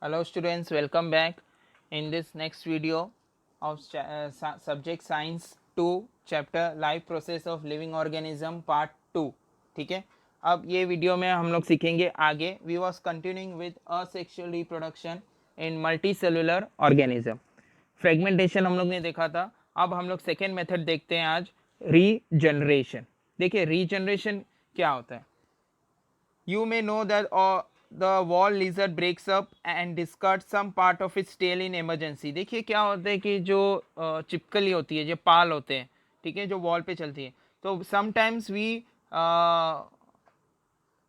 Hello students, welcome back in this next video of subject science 2 chapter life process of living organism part 2. ठीक है, अब ये video में हम लोग सीखेंगे आगे. We was continuing with asexual reproduction in multi cellular organism. Fragmentation हम लोग ने देखा था. अब हम लोग सेकेंड मेथड देखते हैं आज, रीजनरेशन. देखिए रीजनरेशन क्या होता है. You may know that the wall lizard breaks up and discards some part of its tail in emergency. देखिए क्या होता है कि जो चिपकली होती है, जो पाल होते हैं, ठीक है, जो वॉल पे चलती है, तो sometimes we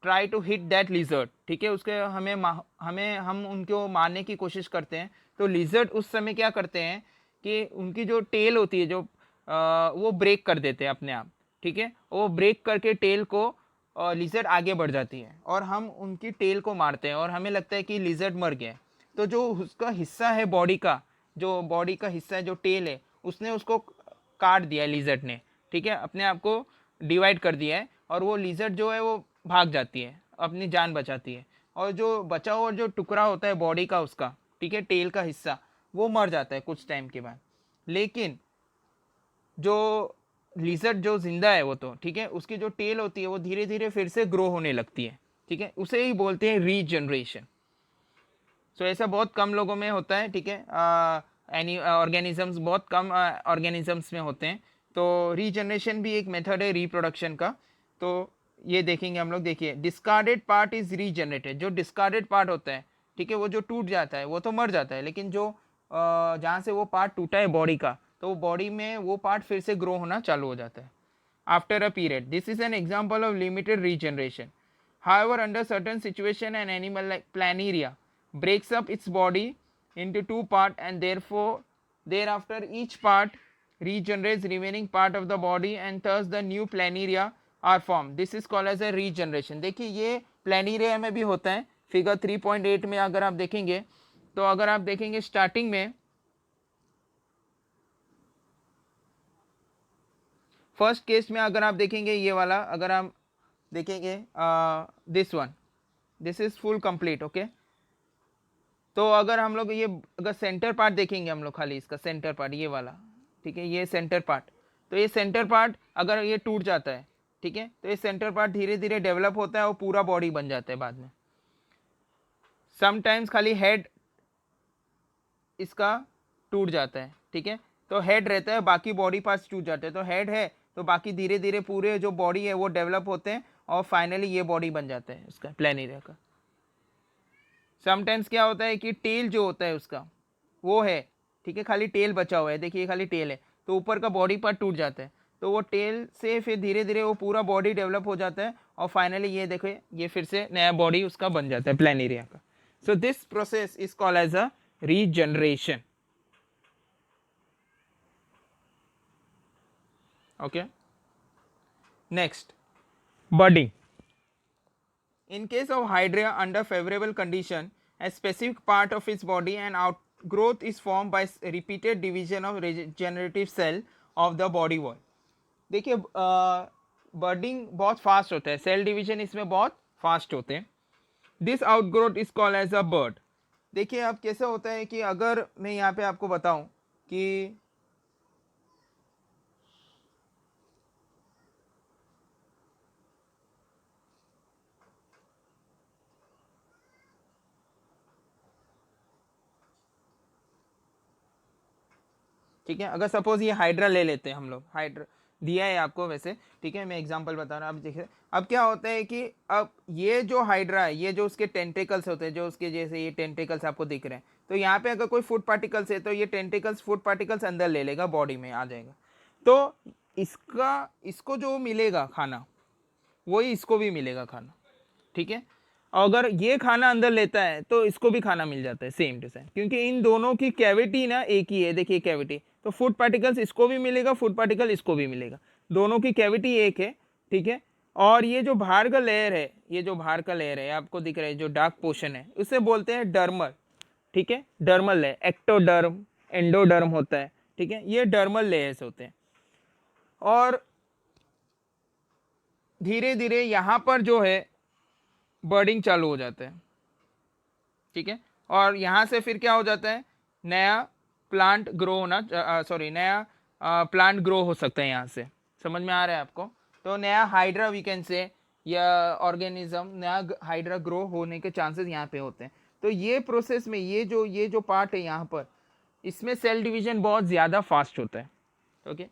try to hit that lizard. ठीक है, उसके हम उनको मारने की कोशिश करते हैं. तो लिजर्ड उस समय क्या करते हैं कि उनकी जो टेल होती है, जो वो ब्रेक कर देते हैं अपने आप. ठीक है, वो ब्रेक करके टेल को लिजर्ड आगे बढ़ जाती है और हम उनकी टेल को मारते हैं और हमें लगता है कि लिजर्ड मर गया है. तो जो उसका हिस्सा है बॉडी का, जो बॉडी का हिस्सा है, जो टेल है, उसने उसको काट दिया है लिजर्ड ने. ठीक है, अपने आप को डिवाइड कर दिया है और वो लिजर्ड जो है वो भाग जाती है, अपनी जान बचाती है. और जो बचा हुआ जो टुकड़ा होता है बॉडी का उसका, ठीक है, टेल का हिस्सा, वो मर जाता है कुछ टाइम के बाद. लेकिन जो लिजर्ड जो जिंदा है वो तो ठीक है, उसकी जो टेल होती है वो धीरे धीरे फिर से ग्रो होने लगती है. ठीक है, उसे ही बोलते हैं रीजनरेशन. सो ऐसा बहुत कम लोगों में होता है. ठीक है, एनी ऑर्गेनिजम्स, बहुत कम ऑर्गेनिजम्स में होते हैं. तो रीजनरेशन भी एक मेथड है रिप्रोडक्शन का. तो ये देखेंगे हम लोग. देखिए, डिस्कार्डेड पार्ट इज रीजनरेटेड. जो डिस्कार्डेड पार्ट होता है, ठीक है, वो जो टूट जाता है वो तो मर जाता है, लेकिन जो जहाँ से वो पार्ट टूटा है बॉडी का, तो बॉडी में वो पार्ट फिर से ग्रो होना चालू हो जाता है after a period. This is an example of limited regeneration. However, under certain situation, an animal like Planaria breaks up its body into two parts, and therefore thereafter each part regenerates remaining part of the body, and thus the new Planaria are formed. This is called as a regeneration. देखिए ये Planaria में भी होता है. Figure 3.8 में अगर आप देखेंगे, तो अगर आप देखेंगे स्टार्टिंग में फर्स्ट केस में अगर आप देखेंगे ये वाला, अगर आप देखेंगे this one, this is full complete. Okay, तो अगर हम लोग ये अगर सेंटर पार्ट देखेंगे हम लोग, खाली इसका सेंटर पार्ट ये वाला, ठीक है, ये सेंटर पार्ट, तो ये सेंटर पार्ट अगर ये टूट जाता है, ठीक है, तो ये सेंटर पार्ट धीरे धीरे डेवलप होता है और पूरा बॉडी बन जाता है बाद में. समटाइम्स खाली हेड इसका टूट जाता है. ठीक है, तो हेड रहता है, बाकी बॉडी पार्ट्स टूट जाते हैं. तो हेड है तो बाकी धीरे धीरे पूरे जो बॉडी है वो डेवलप होते हैं और फाइनली ये बॉडी बन जाता है उसका, प्लेनेरिया का. समटाइम्स क्या होता है कि टेल जो होता है उसका वो है, ठीक है, खाली टेल बचा हुआ है. देखिए खाली टेल है, तो ऊपर का बॉडी पार्ट टूट जाता है, तो वो टेल से फिर धीरे धीरे वो पूरा बॉडी डेवलप हो जाता है और फाइनली ये देखो ये फिर से नया बॉडी उसका बन जाता है प्लेनेरिया का. So this process is called as a regeneration. Okay, next, budding. In case of hydra, under favorable condition, a specific part of its body and outgrowth is formed by repeated division of regenerative cell of the body wall. देखिए बर्डिंग बहुत fast होता है, cell division इसमें बहुत fast होते हैं. This outgrowth is called as a bud. देखिए अब कैसे होता है कि अगर मैं यहाँ पे आपको बताऊं कि ठीक है, अगर सपोज ये हाइड्रा ले लेते हैं हम लोग, हाइड्रा दिया है आपको वैसे, ठीक है, मैं एग्जांपल बता रहा हूँ. अब देखिए अब क्या होता है कि अब ये जो हाइड्रा है, ये जो उसके टेंटिकल्स होते हैं, जो उसके जैसे ये टेंटिकल्स आपको दिख रहे हैं, तो यहाँ पे अगर कोई फूड पार्टिकल्स है तो ये टेंटिकल्स फूड पार्टिकल्स अंदर ले लेगा, बॉडी में आ जाएगा. तो इसको जो मिलेगा खाना वही इसको भी मिलेगा खाना. ठीक है, अगर ये खाना अंदर लेता है तो इसको भी खाना मिल जाता है सेम टू सेम, क्योंकि इन दोनों की कैविटी ना एक ही है. देखिए कैविटी, तो फूड पार्टिकल्स इसको भी मिलेगा, फूड पार्टिकल इसको भी मिलेगा, दोनों की कैविटी एक है. ठीक है, और ये जो बाहर का लेयर है, ये जो बाहर का लेयर है आपको दिख रहा है, जो डार्क पोर्शन है, उसे बोलते हैं डर्मल. ठीक है, डर्मल लेयर, एक्टोडर्म, एंडोडर्म होता है. ठीक है, ये डर्मल लेयर्स होते हैं. और धीरे धीरे यहाँ पर जो है बर्डिंग चालू हो जाता है. ठीक है, और यहाँ से फिर क्या हो जाता है, नया प्लांट ग्रो होना, सॉरी नया प्लांट ग्रो हो सकता है यहाँ से। समझ में आ रहा है आपको? तो नया हाइड्रा वी कैन से, या ऑर्गेनिज्म, नया हाइड्रा ग्रो होने के चांसेस यहाँ पे होते हैं। तो ये प्रोसेस में ये जो पार्ट है यहाँ पर, इसमें सेल डिवीजन बहुत ज़्यादा फास्ट होता है। Okay,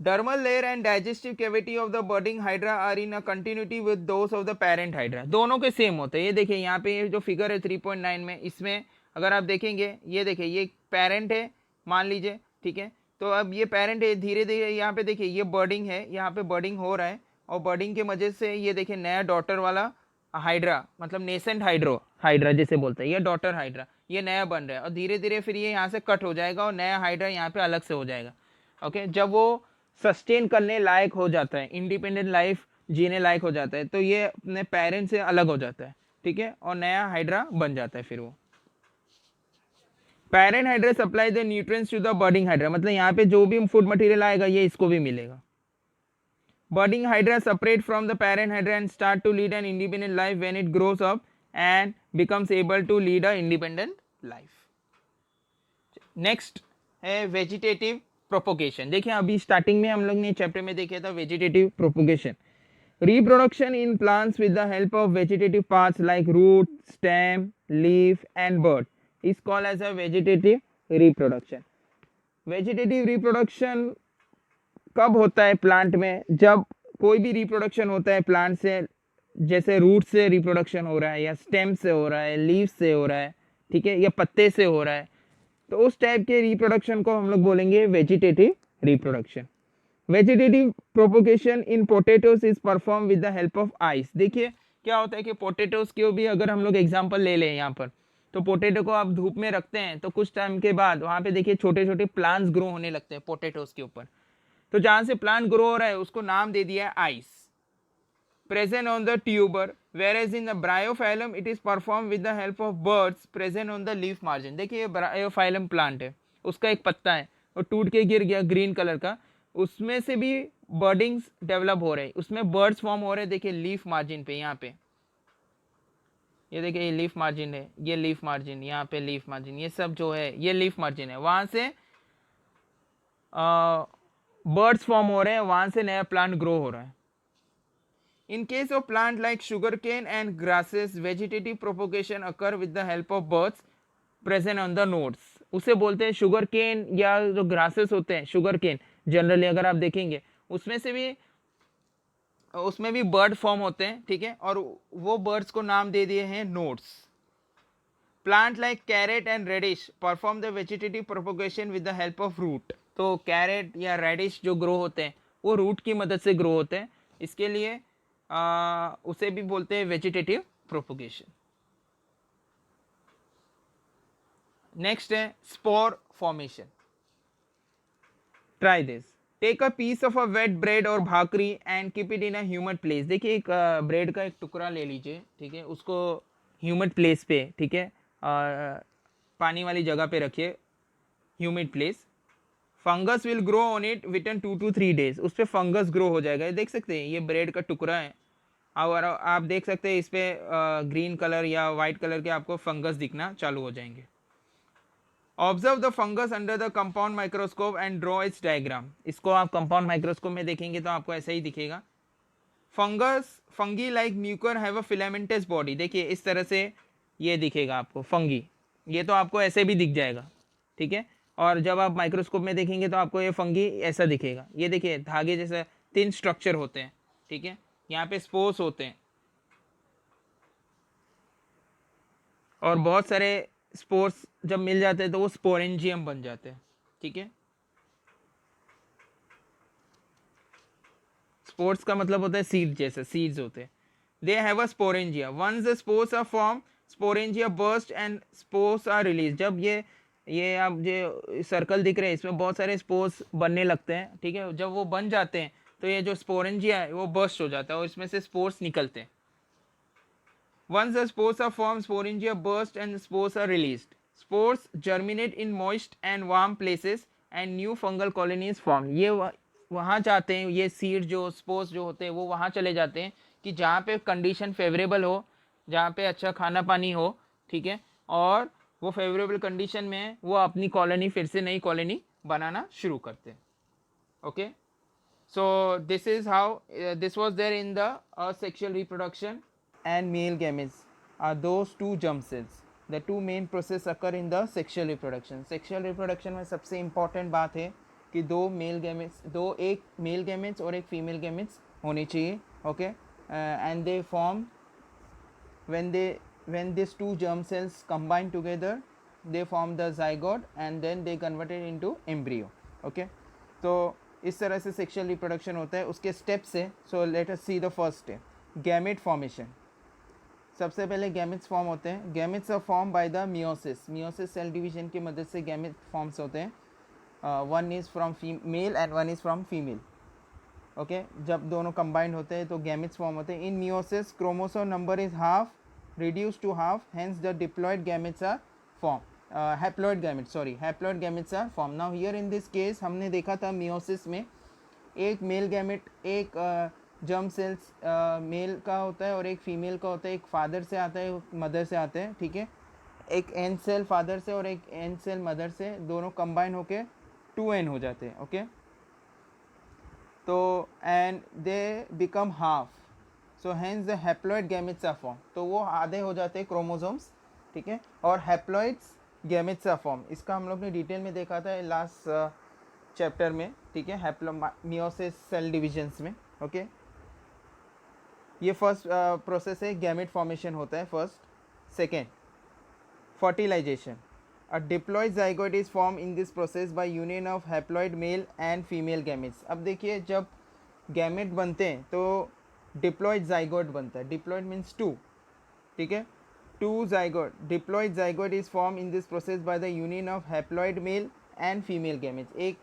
dermal layer and digestive cavity of the budding hydra are in a continuity with those of the parent hydra। दोनों के सेम होते हैं। ये देखिए यहाँ पे ये जो फिगर है 3.9 में, इसमें अगर आप देखेंगे, ये देखिए ये पेरेंट है मान लीजिए, ठीक है। तो अब ये पेरेंट है, धीरे धीरे यहाँ पे देखिए ये बर्डिंग है, यहाँ पे बर्डिंग हो रहा है, और बर्डिंग के वजह से ये देखिए नया डॉटर वाला हाइड्रा, मतलब नेसेंट हाइड्रा जिसे बोलते हैं, ये डॉटर हाइड्रा ये नया बन रहा है, और धीरे धीरे फिर ये यहाँ से कट हो जाएगा और नया हाइड्रा यहाँ पे अलग से हो जाएगा। ओके, जब वो सस्टेन करने लायक हो जाता है, इंडिपेंडेंट लाइफ जीने लायक हो जाता है, तो ये अपने पेरेंट से अलग हो जाता है, ठीक है, और नया हाइड्रा बन जाता है फिर वो। Parent hydra supply the nutrients to the budding hydra, मतलब यहाँ पे जो भी फूड मटेरियल आएगा ये इसको भी मिलेगा। Budding hydra separate from the parent hydra and start to lead an independent life when it grows up and becomes able to lead a independent life. Next है वेजिटेटिव प्रोपोगेशन। देखिए अभी starting में हम लोग ने चैप्टर में देखा था vegetative propagation, reproduction in plants with the help of vegetative parts like root, stem, leaf and bud is called as a vegetative reproduction. Vegetative reproduction कब होता है प्लांट में? जब कोई भी रिप्रोडक्शन होता है प्लांट से, जैसे रूट से रिप्रोडक्शन हो रहा है, या स्टेम से हो रहा है, लीफ से हो रहा है, ठीक है, या पत्ते से हो रहा है, तो उस टाइप के रिप्रोडक्शन को हम लोग बोलेंगे vegetative reproduction. Vegetative propagation in potatoes is perform with the help of ice. देखिए क्या होता है कि पोटैटोस के भी अगर हम लोग एग्जांपल ले लें यहाँ पर, तो पोटैटो को आप धूप में रखते हैं तो कुछ टाइम के बाद वहाँ पे देखिए छोटे छोटे प्लांट्स ग्रो होने लगते हैं पोटैटोस के ऊपर। तो जहाँ से प्लांट ग्रो हो रहा है उसको नाम दे दिया है ice, present on the tuber, whereas in the bryophyllum it is performed with the help of buds present on the leaf margin। देखिए ब्रायोफाइलम प्लांट है, उसका एक पत्ता है और टूट के गिर गया ग्रीन कलर का, उसमें से भी बर्डिंग्स डेवलप हो रहे हैं, उसमें बर्ड्स फॉर्म हो रहे हैं। देखिए लीफ मार्जिन पे, यहाँ पे ये देखिए ये लीफ मार्जिन है, ये लीफ मार्जिन, यहाँ पे लीफ मार्जिन, ये सब जो है ये लीफ मार्जिन है, वहाँ से बर्ड्स फॉर्म हो रहे हैं, वहाँ से नया प्लांट ग्रो हो रहा है। In case of plant like sugarcane and grasses, vegetative propagation occur with the help of buds present on the nodes। उसे बोलते हैं शुगर केन, या जो ग्रासेस होते हैं शुगर केन जनरली अगर आप देखेंगे उसमें भी बर्ड फॉर्म होते हैं, ठीक है, और वो बर्ड्स को नाम दे दिए हैं nodes. Plant like carrot and radish perform the vegetative propagation with the help of root. तो कैरेट या रेडिश जो ग्रो होते हैं वो रूट की मदद से ग्रो होते हैं, इसके लिए उसे भी बोलते हैं वेजिटेटिव प्रोपोगेशन। नेक्स्ट है spore formation. Try this, take a piece of a wet bread और bhakri and keep it in a humid place. देखिए एक ब्रेड का एक टुकड़ा ले लीजिए, ठीक है, उसको ह्यूमिड प्लेस पे, ठीक है, पानी वाली जगह पे रखिए, humid place. Fungus will grow on it within 2 to 3 days। उस पर फंगस ग्रो हो जाएगा। ये देख सकते हैं ये ब्रेड का टुकड़ा है, और आप देख सकते हैं इस पर ग्रीन कलर या वाइट कलर के आपको फंगस दिखना चालू हो जाएंगे। Observe the fungus under the compound microscope and draw it's diagram. इसको आप कंपाउंड माइक्रोस्कोप में देखेंगे तो आपको ऐसा ही दिखेगा। Fungi like Mucor have a filamentous body. देखिए इस तरह से ये दिखेगा आपको फंगी, ये तो आपको ऐसे भी दिख जाएगा, ठीक है, और जब आप माइक्रोस्कोप में देखेंगे तो आपको ये फंगी ऐसा दिखेगा। ये देखिए धागे जैसा थिन स्ट्रक्चर होते हैं, ठीक है, यहाँ पे स्पोर्स होते हैं, और बहुत सारे स्पोर्स जब मिल जाते हैं तो वो स्पोरेंजियम बन जाते हैं, ठीक है। स्पोर्स का मतलब होता है सीड, जैसे सीड्स होते हैं। They have a sporangia, once the spores are form sporangia burst and spores are release. जब ये आप जो सर्कल दिख रहे हैं इसमें बहुत सारे स्पोर्स बनने लगते हैं, ठीक है, जब वो बन जाते हैं तो ये जो स्पोरेंजिया है वो बर्स्ट हो जाता है और इसमें से स्पोर्स निकलते हैं। Once the spores are formed, sporangia burst and spores are released. Spores germinate in moist and warm places and new fungal colonies form। ये वहाँ जाते हैं, ये सीड जो स्पोर्स जो होते हैं वो वहाँ चले जाते हैं कि जहाँ पे कंडीशन फेवरेबल हो, जहाँ पे अच्छा खाना पानी हो, ठीक है, और वो फेवरेबल कंडीशन में वो अपनी कॉलोनी फिर से नई कॉलोनी बनाना शुरू करते हैं. Okay, so this is how this was there in the sexual reproduction. And male gametes are those two germ cells. The two main process occur in the sexual reproduction. Sexual reproduction में सबसे important बात है कि दो male gametes, एक male gametes और एक female gametes होने चाहिए. Okay, and they form when these two germ cells combine together, they form the zygote and then they convert it into embryo. Okay, तो इस तरह से सेक्शुअल रिप्रोडक्शन होता है. उसके स्टेप्स है. So let us see the first step, gamete formation. सबसे पहले गैमेट्स फॉर्म होते हैं. Gametes are form by the meiosis. Meiosis cell division की मदद से गैमेट फॉर्म्स होते हैं. One is from male and one is from female. Okay, जब दोनों कंबाइंड होते हैं तो गैमेट्स फॉर्म होते हैं. इन meiosis chromosome number is half reduced to half, hence the diploid gametes are formed. Haploid gametes are formed. Now here in this case हमने देखा था मियोसिस में एक मेल गैमेट, एक जर्म सेल्स मेल का होता है और एक फीमेल का होता है. एक फादर से आता है, मदर से आता है. ठीक है, एक एन सेल फादर से और एक एन सेल मदर से, दोनों कंबाइन होके 2n हो जाते हैं. ओके, तो and they become half. So hence the haploid gametes are form. तो वो आधे हो जाते हैं क्रोमोसोम्स. ठीक है, और हैप्लॉइड्स गैमेट्स आर फॉर्म. इसका हम लोग ने डिटेल में देखा था लास्ट चैप्टर में. ठीक है, मियोसिस सेल डिविजन्स में. ओके, ये फर्स्ट प्रोसेस है, गैमेट फॉर्मेशन होता है first. Second, fertilisation. A diploid zygote is form in this process by union of haploid male and female gametes. अब देखिए, जब गैमेट बनते हैं तो डिप्लॉइड ज़ाइगोट बनता है. Diploid means two. ठीक है, two zygote. Diploid zygote is form in this process by the union of haploid male and female gametes. एक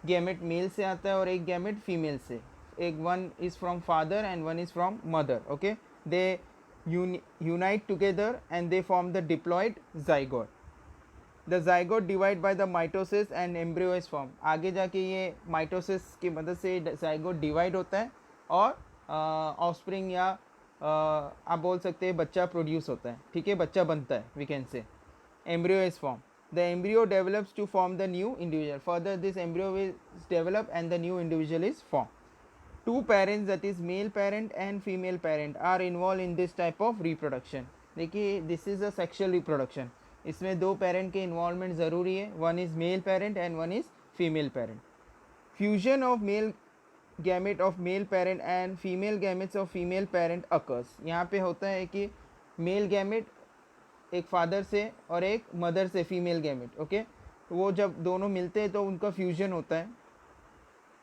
गैमेट मेल से आता है और एक गैमेट फीमेल से. एक one is from father and one is from mother. Okay, they unite together and they form the diploid zygote. The zygote divide by the mitosis and embryo is formed. आगे जाके ये mitosis की मदद से zygote divide होता है और offspring या आप बोल सकते हैं बच्चा प्रोड्यूस होता है. ठीक है, बच्चा बनता है, we can say. embryo is formed. The embryo develops to form the new individual. Further this embryo will develop and the new individual is formed. Two parents, that is male parent and female parent, are involved in this type of reproduction. देखिए, this is a sexual reproduction. इसमें दो parent के involvement ज़रूरी है. One is male parent and one is female parent. Fusion of male gamete of male parent and female gametes of female parent occurs. यहाँ पे होता है कि मेल गैमेट एक फादर से और एक मदर से, फीमेल गैमेट. ओके, वो जब दोनों मिलते हैं तो उनका फ्यूजन होता है.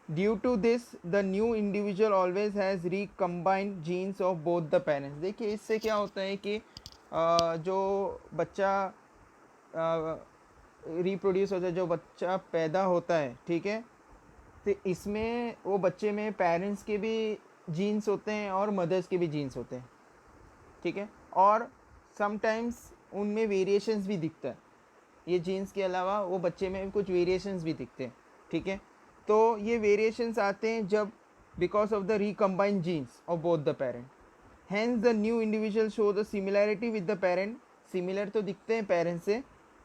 Due to this the new individual always has recombined genes of both the parents. देखिए, इससे क्या होता है कि जो बच्चा रिप्रोड्यूस होता है, जो बच्चा पैदा होता है, ठीक है, तो इसमें वो बच्चे में पेरेंट्स के भी जीन्स होते हैं और मदर्स के भी जीन्स होते हैं. ठीक है, और समटाइम्स उनमें वेरिएशंस भी दिखता है. ये जीन्स के अलावा वो बच्चे में कुछ वेरिएशंस भी दिखते हैं. ठीक है, तो ये वेरिएशंस आते हैं जब because of the recombined genes of both the parent. Hence the new individual show the similarity with the parent. Similar तो दिखते हैं पेरेंट्स से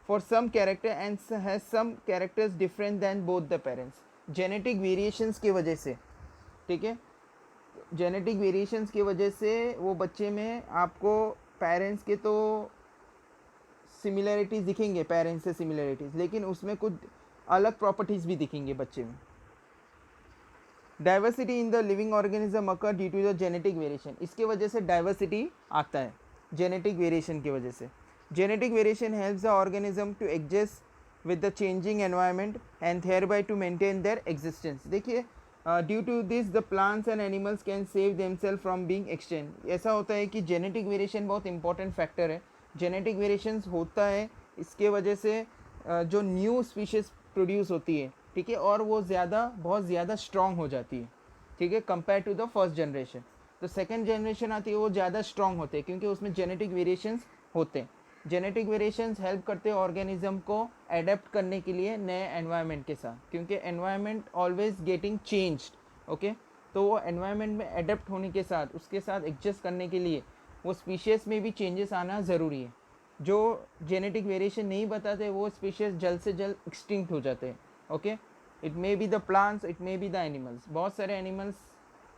for some character and has some characters different than both the parents. Genetic variations की वजह से. ठीक है, genetic variations की वजह से वो बच्चे में आपको पेरेंट्स के तो सिमिलैरिटीज़ दिखेंगे, पेरेंट्स से सिमिलैरिटीज़, लेकिन उसमें कुछ अलग प्रॉपर्टीज़ भी दिखेंगे बच्चे में. Diversity in the living organism occur due to the genetic variation. इसके वजह से डाइवर्सिटी आता है, जेनेटिक वेरिएशन की वजह से. Genetic variation helps the organism to adjust with the changing environment and thereby to maintain their existence. देखिए, due to this the plants and animals can save themselves from being extinct. ऐसा होता है कि genetic variation बहुत important factor है. Genetic variations होता है, इसके वजह से जो न्यू स्पीशीज़ प्रोड्यूस होती है, ठीक है, और वो बहुत ज़्यादा स्ट्रॉन्ग हो जाती है. ठीक है, compare to the first generation. तो सेकेंड जनरेशन आती है, वो ज़्यादा स्ट्रॉन्ग होते हैं क्योंकि उसमें जेनेटिक वेरिएशंस होते हैं. जेनेटिक वेरिएशंस हेल्प करते हैं ऑर्गेनिज्म को एडेप्ट करने के लिए नए एनवायरनमेंट के साथ, क्योंकि environment always getting changed. Okay, तो वो एनवायरनमेंट में एडेप्ट होने के साथ उसके साथ एडजस्ट करने के लिए वो स्पीशीज़ में भी चेंजेस आना ज़रूरी है। जो जेनेटिक वेरिएशन नहीं बताते वो स्पीशीज़ जल्द से जल्द एक्सटिंक्ट हो जाते हैं। Okay, it may be the plants, it may be the animals. बहुत सारे एनिमल्स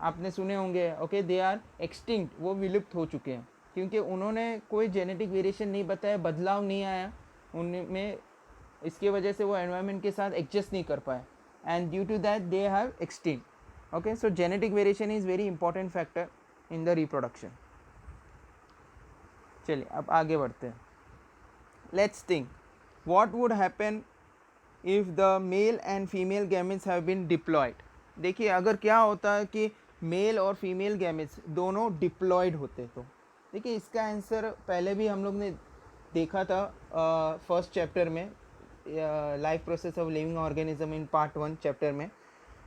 आपने सुने होंगे, ओके, दे आर एक्सटिंक्ट, वो विलुप्त हो चुके हैं क्योंकि उन्होंने कोई जेनेटिक वेरिएशन नहीं बताया, बदलाव नहीं आया उनमें, इसकी वजह से वो एनवायरनमेंट के साथ एडजस्ट नहीं कर पाए and due to that they have extinct. Okay, so genetic variation is very important factor in the reproduction. चलिए अब आगे बढ़ते हैं। Let's think what would happen if the male and female gametes have been diploid. देखिए अगर क्या होता है कि मेल और फीमेल गैमेट्स दोनों डिप्लॉयड होते, तो देखिए इसका आंसर पहले भी हम लोग ने देखा था फर्स्ट चैप्टर में, life process of living organism in part 1 chapter में,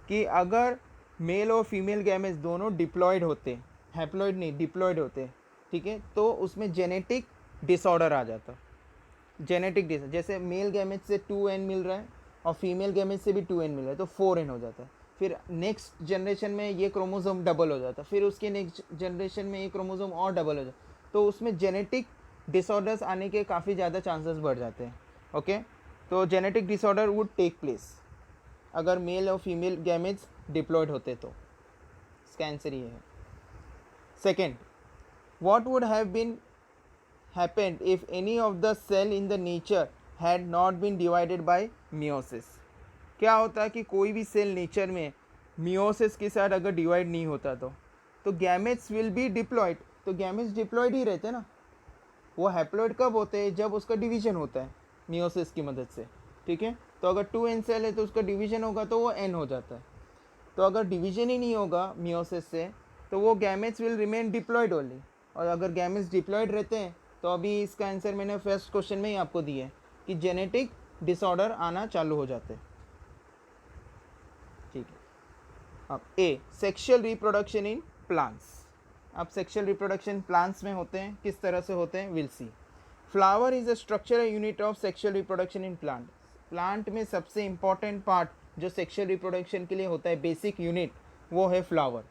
कि अगर मेल और फीमेल गैमेट्स दोनों डिप्लॉयड होते, हैप्लॉयड नहीं डिप्लॉयड होते, ठीक है, तो उसमें जेनेटिक डिसऑर्डर आ जाता। जेनेटिक डिसऑर्डर, जैसे मेल गैमेट से 2n मिल रहा है और फीमेल गैमेट से भी 2n मिल रहा है तो 4n हो जाता है। फिर नेक्स्ट जनरेशन में ये क्रोमोसोम डबल हो जाता है, फिर उसके नेक्स्ट जनरेशन में ये क्रोमोसोम और डबल हो जाता है, तो उसमें जेनेटिक डिसऑर्डर्स आने के काफ़ी ज़्यादा चांसेस बढ़ जाते हैं। ओके, तो genetic disorder would take place अगर मेल और फीमेल गैमेट्स डिप्लॉयड होते तो। इसका आंसर ये है। Second, what would have been happened if any of the cell in the nature had not been divided by meiosis। क्या होता है कि कोई भी सेल नेचर में मियोसिस के साथ अगर डिवाइड नहीं होता तो गैमेट्स विल बी डिप्लॉयड, तो गैमेट्स डिप्लॉयड ही रहते ना। वो हैप्लॉयड कब होते हैं, जब उसका डिवीजन होता है मियोसिस की मदद से, ठीक है। तो अगर 2n सेल है तो उसका डिवीजन होगा तो वो n हो जाता है। तो अगर डिवीजन ही नहीं होगा मियोसिस से तो वो gametes will remain diploid only, और अगर गैमेट्स डिप्लॉयड रहते हैं तो अभी इसका आंसर मैंने फर्स्ट क्वेश्चन में ही आपको दिया है कि जेनेटिक डिसऑर्डर आना चालू हो जाते हैं। ठीक है, अब ए, सेक्सुअल रिप्रोडक्शन इन प्लांट्स। अब सेक्सुअल रिप्रोडक्शन प्लांट्स में होते हैं, किस तरह से होते हैं, will see. Flower is a structural unit of sexual reproduction in plant. Plant में सबसे इंपॉर्टेंट पार्ट जो सेक्सुअल रिप्रोडक्शन के लिए होता है, बेसिक यूनिट, वो है flower.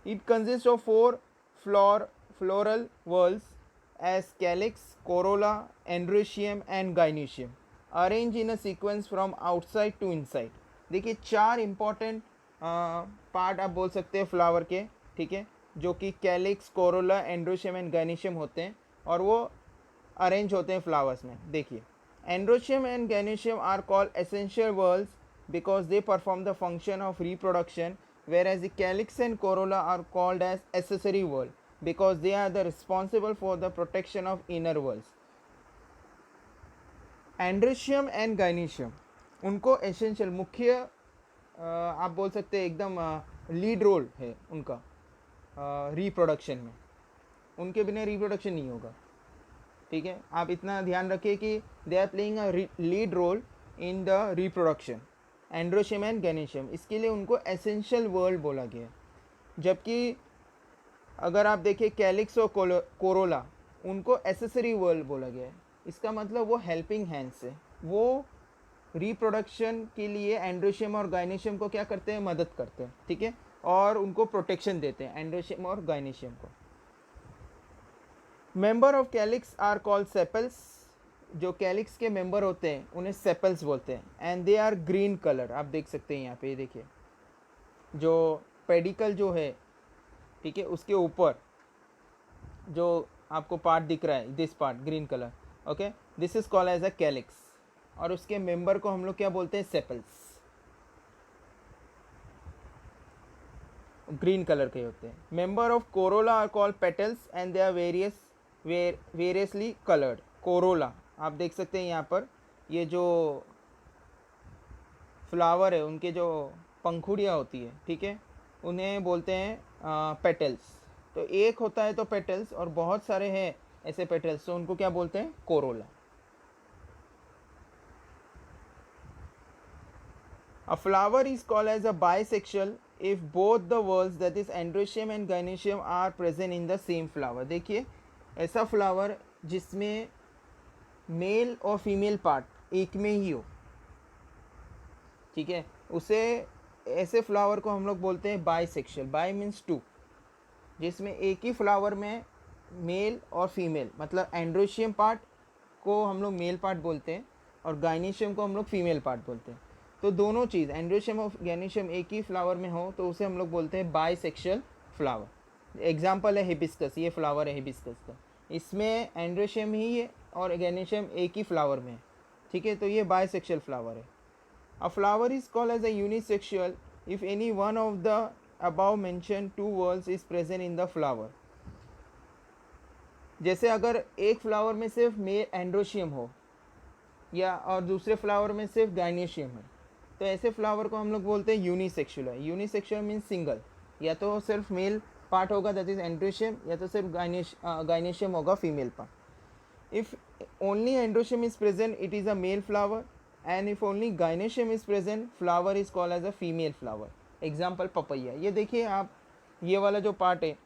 It consist of 4 floral whorls as calyx, corolla, androecium and gynoecium, arranged in a sequence from outside to inside। देखिए 4 इंपॉर्टेंट पार्ट आप बोल सकते हैं फ्लावर के, ठीक है, जो कि calyx, Corolla, androecium and gynoecium होते हैं और वो अरेंज होते हैं फ्लावर्स में। देखिए androecium and gynoecium are called essential whorls because they perform the function of reproduction, whereas the calyx and corolla are called as accessory whorl because they are the responsible for the protection of inner whorls। Androecium and gynoecium उनको essential, मुख्य आप बोल सकते हैं एकदम lead role है उनका reproduction में, उनके बिना रिप्रोडक्शन नहीं होगा, ठीक है। आप इतना ध्यान रखिए कि they are playing a lead role in the reproduction, androecium and gynoecium, इसके लिए उनको एसेंशियल वर्ल्ड बोला गया है। जबकि अगर आप देखें कैलिक्स और कोरोला, उनको एसेसरी वर्ल्ड बोला गया है। इसका मतलब वो हेल्पिंग हैंड्स है, वो रिप्रोडक्शन के लिए एंड्रोशियम और गाइनोशियम को क्या करते हैं, मदद करते हैं, ठीक है, और उनको प्रोटेक्शन देते हैं एंड्रोशियम और गाइनोशियम को। Member of calyx are called sepals. जो कैलिक्स के मेंबर होते हैं उन्हें सेपल्स बोलते हैं and they are green colour. आप देख सकते हैं यहाँ पे, देखिए जो पेडिकल जो है, ठीक है, उसके ऊपर जो आपको पार्ट दिख रहा है, this part green colour, okay, this is called as a calyx, और उसके मेंबर को हम लोग क्या बोलते हैं, सेपल्स, ग्रीन कलर के होते हैं। Member of corolla are called petals and they are variously coloured. Corolla आप देख सकते हैं यहाँ पर, ये जो फ्लावर है उनके जो पंखुड़ियाँ होती है, ठीक है, उन्हें बोलते हैं पेटल्स। तो एक होता है तो पेटल्स, और बहुत सारे हैं ऐसे पेटल्स, तो उनको क्या बोलते हैं, Corolla. A flower is called as a bisexual if both the whorls, that is androecium and gynoecium, are present in the same flower। देखिए ऐसा फ्लावर जिसमें मेल और फीमेल पार्ट एक में ही हो, ठीक है, उसे ऐसे फ्लावर को हम लोग बोलते हैं बाइसेक्सुअल। बाई मीन्स टू, जिसमें एक ही फ्लावर में मेल और फीमेल, मतलब एंड्रोशियम पार्ट को हम लोग मेल पार्ट बोलते हैं और गाइनेशियम को हम लोग फीमेल पार्ट बोलते हैं। तो दोनों चीज़ एंड्रोशियम और गाइनेशियम एक ही फ्लावर में हो तो उसे हम लोग बोलते हैं बाइसेक्सुअल फ्लावर। एग्जाम्पल है हिबिस्कस, ये फ्लावर है हिबिस्कस का, इसमें एंड्रोशियम ही है और गाइनेशियम एक ही फ्लावर में है, ठीक है, तो ये बाइसेक्सुअल फ्लावर है। A flower is called as a unisexual if any one of the above mentioned two whorls is present in the flower। जैसे अगर एक फ्लावर में सिर्फ मेल एंड्रोशियम हो या और दूसरे फ्लावर में सिर्फ गाइनेशियम है, तो ऐसे फ्लावर को हम लोग बोलते हैं यूनिसेक्सुअल। यूनिसेक्सुअल मीन्स सिंगल, या तो सिर्फ मेल पार्ट होगा दैट इज एंड्रोशियम, या तो सिर्फ गाइनेशियम होगा female part. If only androecium is present it is a male flower, and if only gynoecium is present flower is called as a female flower. Example papaya, ये देखिए आप, ये वाला जो पार्ट है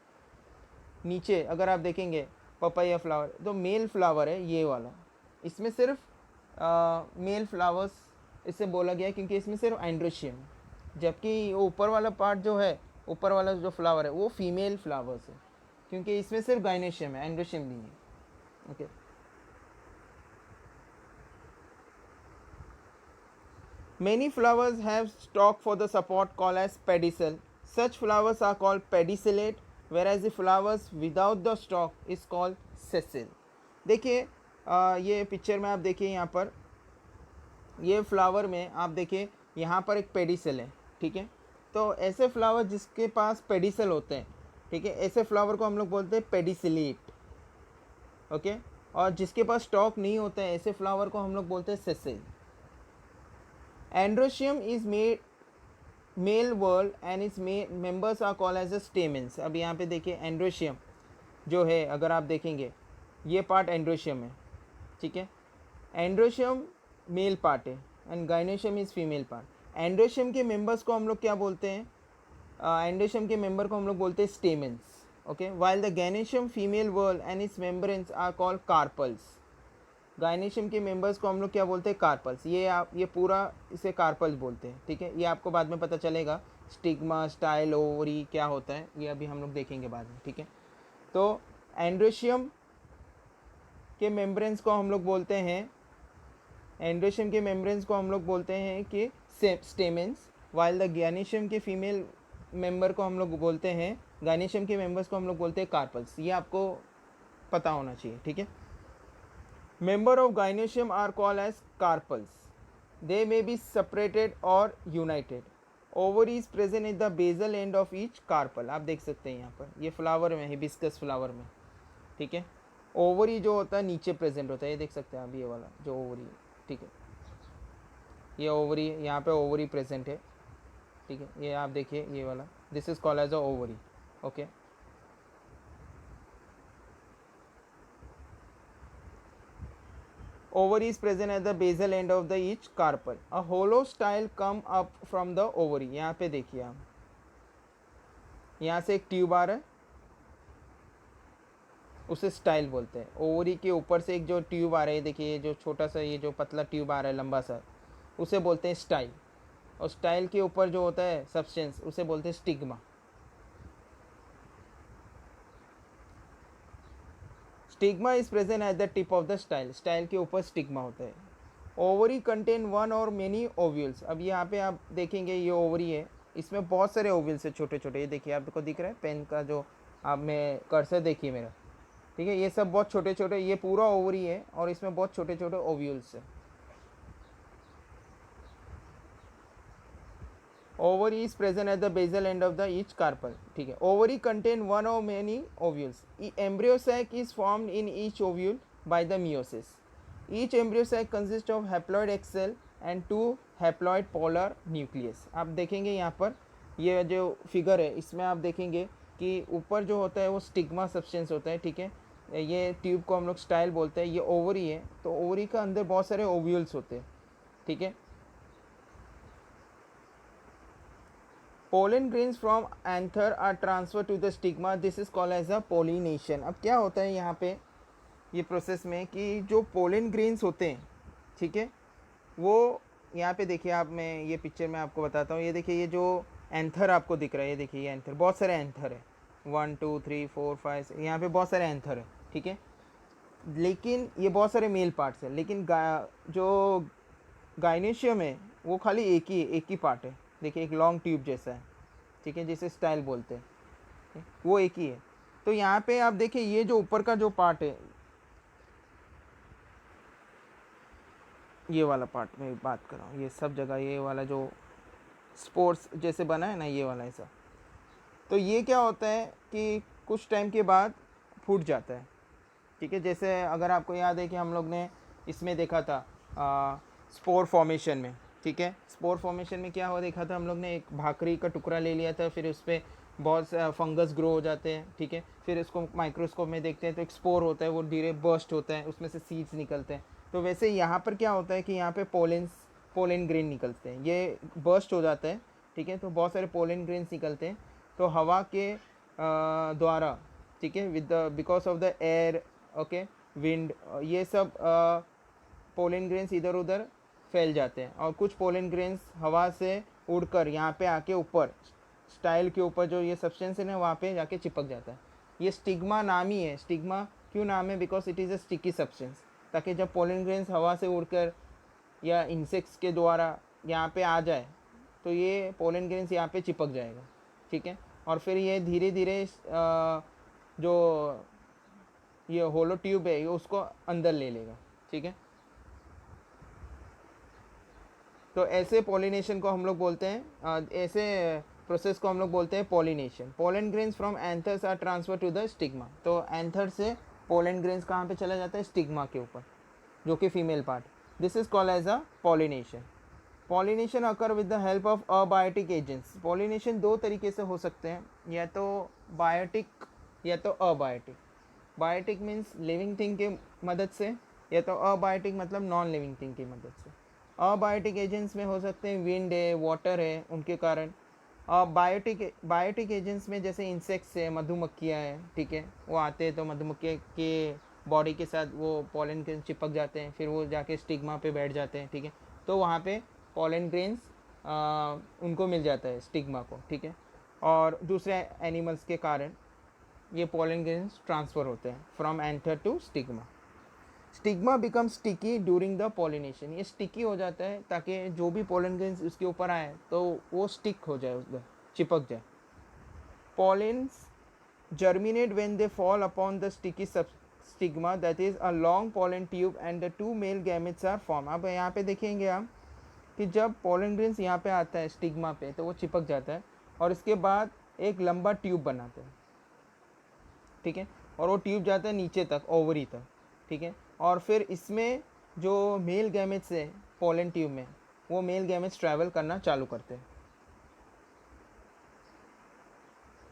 नीचे अगर आप देखेंगे पपैया फ्लावर, तो मेल फ्लावर है ये वाला, इसमें सिर्फ मेल फ्लावर्स इससे बोला गया है क्योंकि इसमें सिर्फ एंड्रोशियम है, जबकि वो ऊपर वाला पार्ट जो है, ऊपर वाला जो फ्लावर है वो फीमेल फ्लावर्स है क्योंकि इसमें सिर्फ गाइनेशियम है, एंड्रोशियम नहीं है। Okay, many flowers have stalk for the support called as pedicel. Such flowers are called pedicellate, whereas the flowers without the stalk is called sessile। देखिए ये पिक्चर में आप देखिए, यहाँ पर ये फ्लावर में आप देखिए यहाँ पर एक पेडिसल है, ठीक है, तो ऐसे फ्लावर जिसके पास पेडिसल होते हैं, ठीक है, ऐसे फ्लावर को हम लोग बोलते हैं पेडिसिलेट। ओके, और जिसके पास स्टॉक नहीं होते हैं ऐसे फ्लावर को हम लोग बोलते हैं सेसेल। Androecium is male whorl and its members are called as a stamens. अब यहाँ पे देखिए एंड्रोशियम जो है, अगर आप देखेंगे ये पार्ट एंड्रोशियम है, ठीक है, एंड्रोशियम मेल पार्ट है and gynoecium is female part. Androecium के मेंबर्स को हम लोग क्या बोलते हैं, एंड्रोशियम के मेंबर को हम लोग बोलते हैं stamens. Okay, while the gynoecium female whorl and its membranes are called carpels. Gynoecium के मेंबर्स को हम लोग क्या बोलते हैं, कार्पल्स। ये पूरा इसे कार्पल्स बोलते हैं, ठीक है, ये आपको बाद में पता चलेगा स्टिग्मा, स्टाइल, ओवरी क्या होता है, ये अभी हम लोग देखेंगे बाद में, ठीक है। तो एंड्रोशियम के मेम्ब्रेन्स को हम लोग बोलते हैं, एंड्रोशियम के मेम्ब्रेन्स को हम लोग बोलते हैं कि स्टेमेंस, वाइल द गाइनेशियम के फीमेल मेंबर को हम लोग बोलते हैं, गाइनेशियम के मेंबर्स को हम लोग बोलते हैं कार्पल्स। ये आपको पता होना चाहिए, ठीक है। Member of gynoecium are called as carpels. They may be separated or united. Ovary is present at the basal end of each carpel। आप देख सकते हैं यहाँ पर, ये फ्लावर में हिबिस्कस फ्लावर में, ठीक है, ओवरी जो होता है नीचे प्रेजेंट होता है, ये देख सकते हैं आप, ये वाला जो ओवरी है, ठीक है, ये ओवरी, यहाँ पे ओवरी प्रेजेंट है, ठीक है, ये आप देखिए ये वाला, this is called as a ovary. Okay, ovary is present at the basal end of the each carpel। A hollow style come up from the ovary। यहाँ पे देखिए आप, यहाँ से एक ट्यूब आ रहा है, उसे स्टाइल बोलते हैं। ओवरी के ऊपर से एक जो ट्यूब आ रहा है, देखिए ये जो छोटा सा, ये जो पतला ट्यूब आ रहा है लंबा सा, उसे बोलते हैं स्टाइल, और स्टाइल के ऊपर जो होता है सब्सटेंस उसे बोलते हैं stigma. Stigma is present at the tip of the style. Style के ऊपर स्टिग्मा होता है। Ovary contain one or many ovules. अब यहाँ पे आप देखेंगे ये ओवरी है, इसमें बहुत सारे ओव्यूल्स है छोटे छोटे, ये देखिए आपको दिख रहा है पेन का जो आप में कर्सर देखिए मेरा, ठीक है, ये सब बहुत छोटे छोटे, ये पूरा ओवरी है और इसमें बहुत छोटे छोटे ओव्यूल्स है। Ovary is present at the basal end of the each carpel, ठीक है। Ovary contain one or many ovules. Embryo sac is formed in each ovule by the meiosis. Each embryo sac consist of haploid egg cell and 2 haploid polar nucleus. आप देखेंगे यहाँ पर ये जो figure है, इसमें आप देखेंगे कि ऊपर जो होता है वो स्टिग्मा सब्सटेंस होता है, ठीक है, ये ट्यूब को हम लोग स्टाइल बोलते हैं। ये ओवरी है, तो ओवरी का अंदर बहुत सारे ओव्यूल्स होते हैं, ठीक है। Pollen grains from anther are transfer to the stigma, this is called as a pollination. अब क्या होता है यहाँ पे ये प्रोसेस में कि जो पोलन ग्रेन्स होते हैं, ठीक है, वो यहाँ पे देखिए आप, मैं ये पिक्चर में आपको बताता हूँ। ये देखिए ये जो एंथर आपको दिख रहा है, ये देखिए ये एंथर, बहुत सारे एंथर है, 1 2 3 4 5, यहाँ पे बहुत सारे एंथर है, ठीक है। लेकिन ये बहुत सारे मेल पार्ट्स हैं, लेकिन जो गाइनेशियम है वो खाली एक ही पार्ट है। देखिए एक लॉन्ग ट्यूब जैसा है, ठीक है, जिसे स्टाइल बोलते हैं, वो एक ही है। तो यहाँ पे आप देखिए ये जो ऊपर का जो पार्ट है, ये वाला पार्ट में बात कर रहा हूँ, ये सब जगह ये वाला जो स्पोर्ट्स जैसे बना है ना, ये वाला ऐसा, तो ये क्या होता है कि कुछ टाइम के बाद फूट जाता है, ठीक है। जैसे अगर आपको याद है कि हम लोग ने इसमें देखा था स्पोर फॉर्मेशन में, ठीक है। स्पोर फॉर्मेशन में क्या हुआ देखा था हम लोग ने, एक भाकरी का टुकड़ा ले लिया था, फिर उस पर बहुत फंगस ग्रो हो जाते हैं, ठीक है। फिर इसको माइक्रोस्कोप में देखते हैं तो एक स्पोर होता है, वो धीरे बर्स्ट होता है, उसमें से सीड्स निकलते हैं। तो वैसे यहाँ पर क्या होता है कि यहाँ पे पोलन ग्रेन निकलते हैं, ये बर्स्ट हो जाता है, ठीक है। तो बहुत सारे पोलन ग्रेन्स निकलते हैं, तो हवा के द्वारा, ठीक है, with the because of the air, okay, wind, ये सब पोलन ग्रेन्स इधर उधर फैल जाते हैं, और कुछ पोलन ग्रेन्स हवा से उड़कर यहाँ पे आके ऊपर स्टाइल के ऊपर जो ये सब्सटेंस है ना, वहाँ पे जाके चिपक जाता है। ये स्टिग्मा नाम ही है। स्टिग्मा क्यों नाम है? Because it is a sticky substance, ताकि जब पोलन ग्रेन्स हवा से उड़कर या इंसेक्ट्स के द्वारा यहाँ पे आ जाए तो ये पोलन ग्रेन्स यहाँ पे चिपक जाएगा, ठीक है। और फिर ये धीरे धीरे जो ये होलो ट्यूब है ये उसको अंदर ले लेगा, ठीक है। तो ऐसे पॉलिनेशन को हम लोग बोलते हैं, ऐसे प्रोसेस को हम लोग बोलते हैं pollination. Pollen grains from anthers are transfer to the stigma. तो एंथर से पोलन ग्रेन्स कहाँ पे चला जाता है? स्टिग्मा के ऊपर, जो कि female part. This is called as a pollination. Pollination occur with the help of abiotic agents. Pollination दो तरीके से हो सकते हैं, या तो बायोटिक या तो abiotic. Biotic means living thing की मदद से, या तो अबायोटिक मतलब नॉन लिविंग थिंग की मदद से। अबायोटिक एजेंट्स में हो सकते हैं विंड है, वाटर है, उनके कारण। बायोटिक एजेंट्स में जैसे इंसेक्ट्स है, मधुमक्खियाँ हैं, ठीक है, वो आते हैं तो मधुमक्खी के बॉडी के साथ वो पोलन ग्रेन चिपक जाते हैं, फिर वो जाके स्टिग्मा पे बैठ जाते हैं, ठीक है। तो वहाँ पे पोलन ग्रेन्स उनको मिल जाता है, स्टिग्मा को, ठीक है। और दूसरे एनिमल्स के कारण ये पोलन ग्रेन्स ट्रांसफ़र होते हैं from anther to stigma. Stigma become sticky during the pollination. ये स्टिकी हो जाता है ताकि जो भी पोलन ग्रेन्स उसके ऊपर आए तो वो स्टिक हो जाए, उधर चिपक जाए। पोलेन्स germinate when they fall upon the sticky stigma, that is a long pollen tube, and the two male gametes are formed। अब यहाँ पे देखेंगे हम कि जब पोलन ग्रेन्स यहाँ पे आता है स्टिग्मा पे तो वो चिपक जाता है, और इसके बाद एक लंबा ट्यूब बनाते हैं, ठीक है। और वो ट्यूब जाता है नीचे तक, ओवरी तक, ठीक है। और फिर इसमें जो मेल गैमेट्स है पोलन ट्यूब में, वो मेल गैमेट्स ट्रैवल करना चालू करते हैं।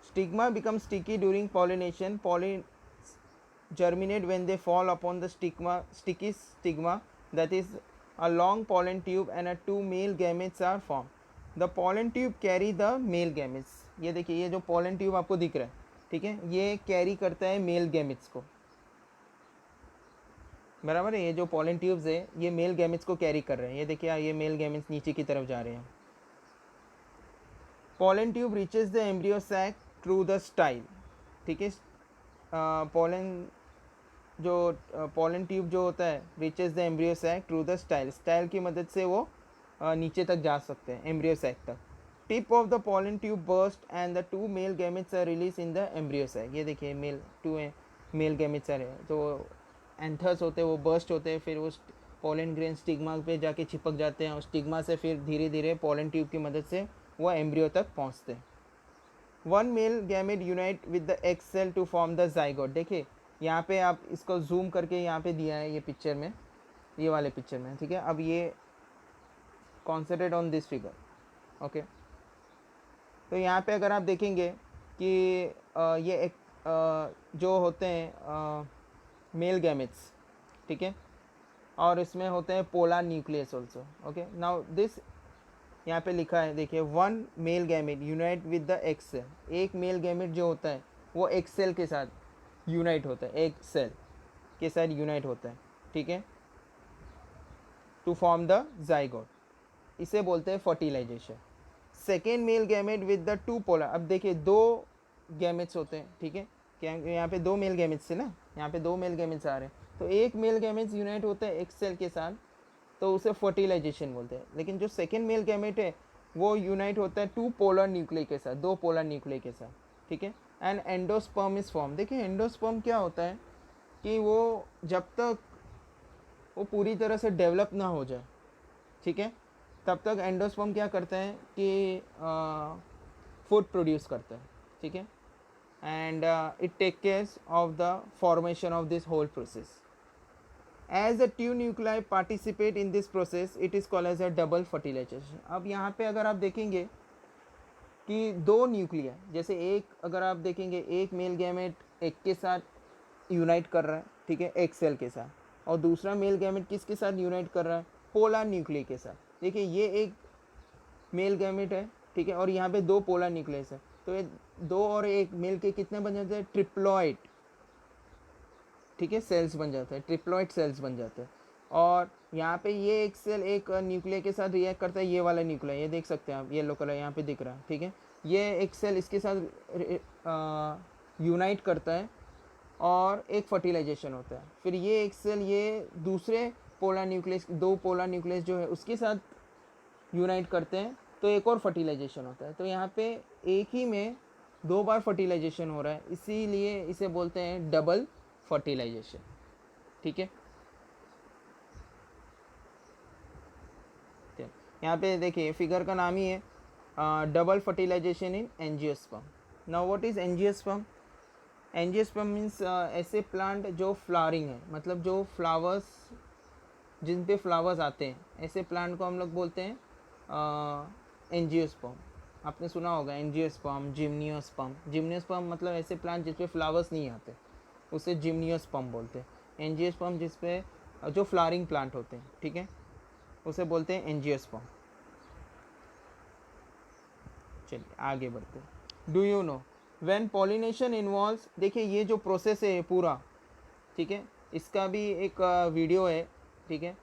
Stigma become sticky during pollination. Pollens germinate when they fall upon the sticky stigma, that is a long pollen tube, and a two male gametes are formed. The pollen tube carry the male gametes। ये देखिए ये जो pollen tube आपको दिख रहा है, ठीक है, ये कैरी करता है मेल गैमेट्स को, बराबर है। ये जो pollen tubes है ये मेल गैमेट्स को कैरी कर रहे हैं। ये देखिए ये मेल गैमेट्स नीचे की तरफ जा रहे हैं। pollen tube reaches the embryo sac through the style, ठीक है। पोलन ट्यूब जो होता है reaches the embryo sac through the style. Style की मदद से वो नीचे तक जा सकते हैं, एम्ब्रियो सैक तक। Tip of the pollen tube burst and the two male gametes are release in the embryo sac. ये देखिए टू मेल गैमेट्स आ रहे हैं, तो एंथर्स होते हैं वो बर्स्ट होते हैं, फिर वो पोलन ग्रेन स्टिग्मा पे जाके चिपक जाते हैं, और स्टिग्मा से फिर धीरे धीरे पोलन ट्यूब की मदद से वो एम्ब्रियो तक पहुँचते हैं। One male gamete unite with the egg cell to form the zygote. देखिए यहाँ पे आप इसको जूम करके यहाँ पे दिया है ये पिक्चर में, ये वाले पिक्चर में, ठीक है। अब ये concentrate on this figure, okay. तो यहाँ पे अगर आप देखेंगे कि ये एक जो होते हैं मेल गैमेट्स, ठीक है, और इसमें होते हैं polar nucleus also, okay. Now this यहाँ पे लिखा है, देखिए, one male gamete unite with the egg cell. एक मेल गैमेट जो होता है वो एक सेल के साथ यूनाइट होता है, एक सेल के साथ यूनाइट होता है, ठीक है, टू फॉर्म द जाइगोट। इसे बोलते हैं fertilization. Second male gamete with the two polar, अब देखिए दो गैमेट्स होते हैं, ठीक है, क्या यहाँ पे दो मेल गैमेट्स है ना, यहाँ पे दो मेल गैमेट्स आ रहे हैं, तो एक मेल गैमेट्स यूनाइट होता है एक सेल के साथ, तो उसे फर्टिलाइजेशन बोलते हैं। लेकिन जो सेकेंड मेल गैमेट है वो यूनाइट होता है टू पोलर न्यूक्लिय के साथ, दो पोलर न्यूक्लिय के साथ, ठीक है। And endosperm is form. देखिए एंडोस्पर्म क्या होता है कि वो जब तक वो पूरी तरह से डेवलप ना हो जाए, ठीक है, तब तक एंडोस्पर्म क्या करते हैं कि फूड प्रोड्यूस करता है, ठीक है, and it take care of the formation of this whole process. As the two nuclei participate in this process, it is called as a double fertilization। अब यहाँ पे अगर आप देखेंगे कि दो न्यूक्लिया, जैसे एक अगर आप देखेंगे एक मेल गैमेट एक के साथ यूनाइट कर रहा है, ठीक है, एक सेल के साथ, और दूसरा मेल गैमेट किसके साथ यूनाइट कर रहा है, पोलर न्यूक्लिय के साथ। देखिए ये एक मेल गैमेट है, ठीक है, और यहाँ पे दो पोलर न्यूक्लियस है, तो ये दो और एक मेल के कितने बन जाते हैं, ट्रिप्लॉइड, ठीक है, सेल्स बन जाते हैं, ट्रिप्लॉइड सेल्स बन जाते हैं। और यहाँ पे ये एक सेल एक न्यूक्लियर के साथ रिएक्ट करता है, ये वाला न्यूक्लियर, ये देख सकते हैं आप, येलो कलर यहाँ पे दिख रहा है, ठीक है, ये एक सेल इसके साथ यूनाइट करता है और एक फर्टिलाइजेशन होता है। फिर ये एक सेल ये दूसरे पोलर न्यूक्लियस, दो पोलर न्यूक्लियस जो है उसके साथ यूनाइट करते हैं, तो एक और फर्टिलाइजेशन होता है। तो यहाँ पे एक ही में दो बार फर्टिलाइजेशन हो रहा है, इसीलिए इसे बोलते हैं डबल फर्टिलाइजेशन, ठीक है। यहाँ पे देखिए फिगर का नाम ही है double fertilization in angiosperm. Now what is angiosperm? Angiosperm means ऐसे प्लांट जो फ्लावरिंग है, मतलब जो फ्लावर्स, जिन पे फ्लावर्स आते हैं, ऐसे प्लांट को हम लोग बोलते हैं एंजियोस्पर्म। आपने सुना होगा एंजियोस्पर्म, जिम्नियोस्पर्म। जिम्नियोस्पर्म मतलब ऐसे प्लांट जिस पे फ्लावर्स नहीं आते, उसे जिम्नियोस्पर्म बोलते हैं। एंजियोस्पर्म जिस पे जो फ्लावरिंग प्लांट होते हैं, ठीक है, उसे बोलते हैं एंजियोस्पर्म। चलिए आगे बढ़ते हैं। Do you know when pollination involves, देखिए ये जो प्रोसेस है पूरा, ठीक है, इसका भी एक वीडियो है, ठीक है,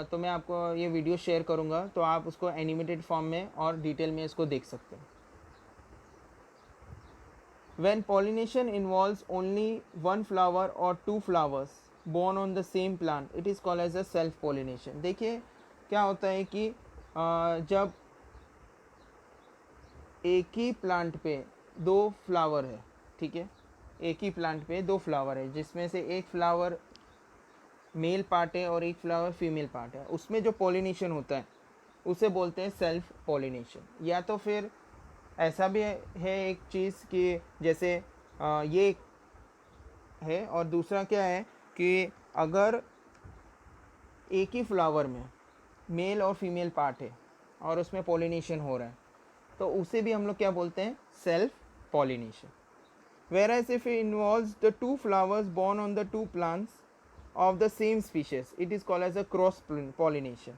तो मैं आपको ये वीडियो शेयर करूँगा, तो आप उसको एनिमेटेड फॉर्म में और डिटेल में इसको देख सकते हैं। When pollination involves only one flower or two flowers born on the same plant, it is called as a self pollination। देखिए क्या होता है कि जब एक ही प्लांट पे दो फ्लावर है, ठीक है, एक ही प्लांट पे दो फ्लावर है, जिसमें से एक फ्लावर मेल पार्ट है और एक फ्लावर फीमेल पार्ट है, उसमें जो पॉलिनेशन होता है उसे बोलते हैं सेल्फ पॉलिनेशन। या तो फिर ऐसा भी है एक चीज़ कि जैसे ये है, और दूसरा क्या है कि अगर एक ही फ्लावर में मेल और फीमेल पार्ट है और उसमें पॉलिनेशन हो रहा है, तो उसे भी हम लोग क्या बोलते हैं, self pollination. Whereas if it involves the two flowers born on the two plants of the same species, it is called as a cross pollination।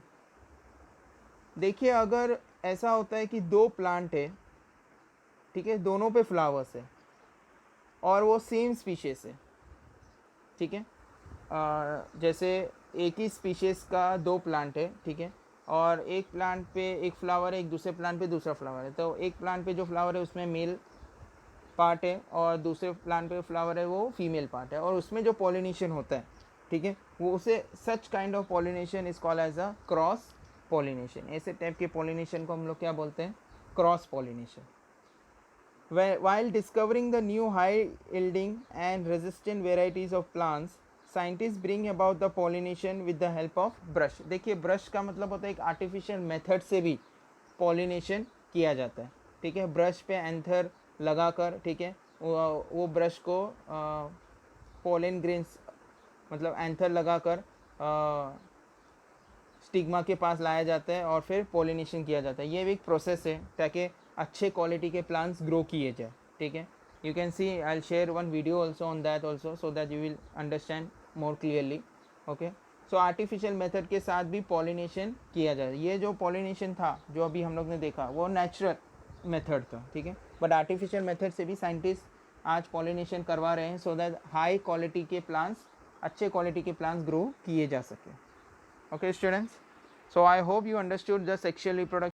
देखिए अगर ऐसा होता है कि दो प्लांट है, ठीक है, दोनों पे फ्लावर्स है और वो सेम स्पीशीज है, ठीक है, जैसे एक ही स्पीशीज का दो प्लांट है, ठीक है, और एक प्लांट पे एक फ्लावर है, एक दूसरे प्लांट पे दूसरा फ्लावर है, तो एक प्लांट पे जो फ्लावर है उसमें मेल पार्ट है और दूसरे प्लांट पे फ्लावर है वो फीमेल पार्ट है, और उसमें जो पॉलिनेशन होता है, ठीक है, वो उसे such kind of pollination is called as a cross pollination. ऐसे टाइप के पॉलिनेशन को हम लोग क्या बोलते हैं, cross pollination. While discovering the new high-yielding and resistant varieties of plants, scientists bring about the pollination with the help of brush। देखिए brush का मतलब होता है एक आर्टिफिशियल मेथड से भी पॉलिनेशन किया जाता है, ठीक है, ब्रश पे एंथर लगाकर, ठीक है, वो ब्रश को पोलन ग्रेन्स मतलब एंथर लगाकर स्टिग्मा के पास लाया जाता है और फिर पॉलिनेशन किया जाता है। ये भी एक प्रोसेस है ताकि अच्छे क्वालिटी के प्लांट्स ग्रो किए जाए, ठीक है। You can see I will share one video also on that also, so that you will understand more clearly, okay. So artificial method के साथ भी पॉलिनेशन किया जाए। ये जो पॉलिनेशन था जो अभी हम लोग ने देखा वो नेचुरल मेथड था, ठीक है, बट आर्टिफिशियल मेथड से भी साइंटिस्ट आज पॉलिनेशन करवा रहे हैं, सो दैट हाई क्वालिटी के प्लांट्स, अच्छे क्वालिटी के प्लांट्स ग्रो किए जा सके। Okay students, So I hope you understood the sexual reproduction.